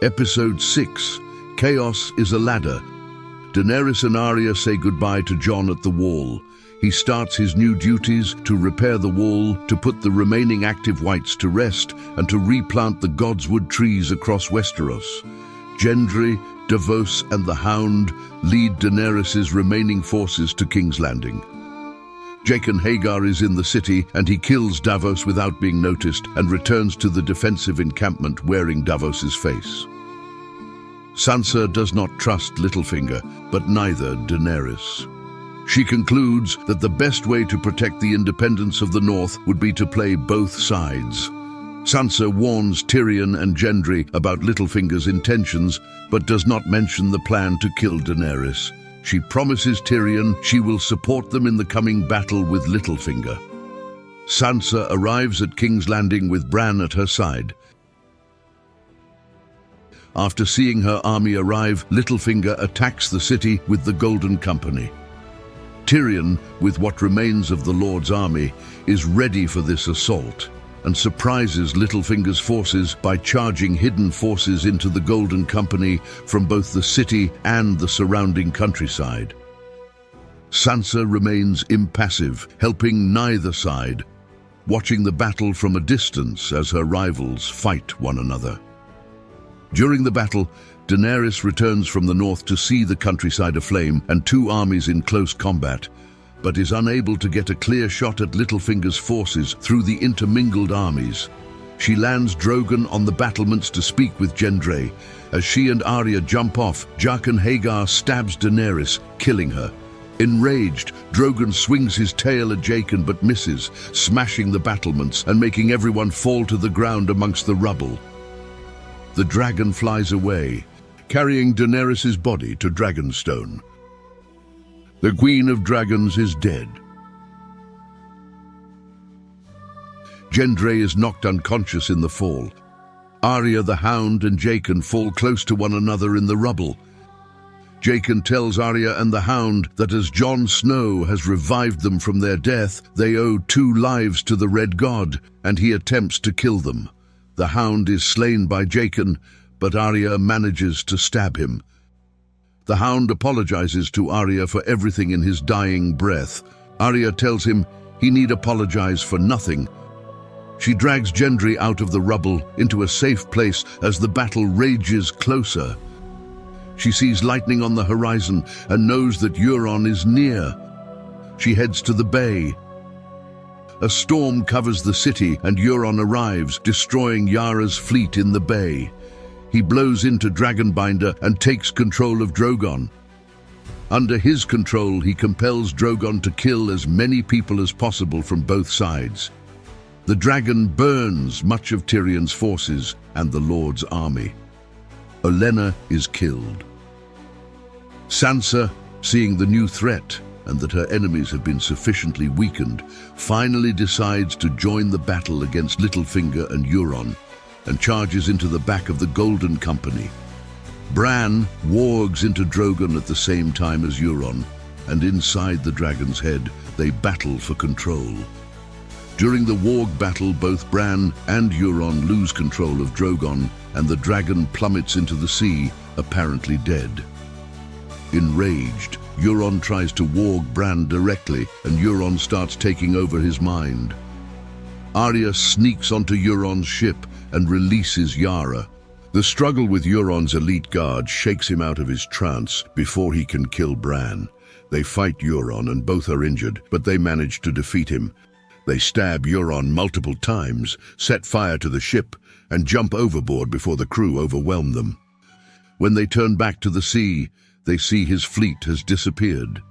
Episode 6, Chaos is a Ladder. Daenerys and Arya say goodbye to Jon at the Wall. He starts his new duties to repair the wall, to put the remaining active whites to rest, and to replant the Godswood trees across Westeros. Gendry, Davos, and the Hound lead Daenerys' remaining forces to King's Landing. Jaqen H'ghar is in the city, and he kills Davos without being noticed and returns to the defensive encampment wearing Davos' face. Sansa does not trust Littlefinger, but neither Daenerys. She concludes that the best way to protect the independence of the North would be to play both sides. Sansa warns Tyrion and Gendry about Littlefinger's intentions, but does not mention the plan to kill Daenerys. She promises Tyrion she will support them in the coming battle with Littlefinger. Sansa arrives at King's Landing with Bran at her side. After seeing her army arrive, Littlefinger attacks the city with the Golden Company. Tyrion, with what remains of the Lord's army, is ready for this assault and surprises Littlefinger's forces by charging hidden forces into the Golden Company from both the city and the surrounding countryside. Sansa remains impassive, helping neither side, watching the battle from a distance as her rivals fight one another. During the battle, Daenerys returns from the north to see the countryside aflame and two armies in close combat, but is unable to get a clear shot at Littlefinger's forces through the intermingled armies. She lands Drogon on the battlements to speak with Gendry. As she and Arya jump off, Jaqen H'ghar stabs Daenerys, killing her. Enraged, Drogon swings his tail at Jaqen but misses, smashing the battlements and making everyone fall to the ground amongst the rubble. The dragon flies away, carrying Daenerys' body to Dragonstone. The Queen of Dragons is dead. Gendry is knocked unconscious in the fall. Arya, the Hound, and Jaqen fall close to one another in the rubble. Jaqen tells Arya and the Hound that as Jon Snow has revived them from their death, they owe 2 lives to the Red God, and he attempts to kill them. The Hound is slain by Jaqen, but Arya manages to stab him. The Hound apologizes to Arya for everything in his dying breath. Arya tells him he need apologize for nothing. She drags Gendry out of the rubble into a safe place as the battle rages closer. She sees lightning on the horizon and knows that Euron is near. She heads to the bay. A storm covers the city and Euron arrives, destroying Yara's fleet in the bay. He blows into Dragonbinder and takes control of Drogon. Under his control, he compels Drogon to kill as many people as possible from both sides. The dragon burns much of Tyrion's forces and the Lord's army. Olenna is killed. Sansa, seeing the new threat and that her enemies have been sufficiently weakened, finally decides to join the battle against Littlefinger and Euron, and charges into the back of the Golden Company. Bran wargs into Drogon at the same time as Euron, and inside the dragon's head, they battle for control. During the warg battle, both Bran and Euron lose control of Drogon, and the dragon plummets into the sea, apparently dead. Enraged, Euron tries to warg Bran directly, and Euron starts taking over his mind. Arya sneaks onto Euron's ship and releases Yara. The struggle with Euron's elite guard shakes him out of his trance before he can kill Bran. They fight Euron and both are injured, but they manage to defeat him. They stab Euron multiple times, set fire to the ship, and jump overboard before the crew overwhelm them. When they turn back to the sea, they see his fleet has disappeared.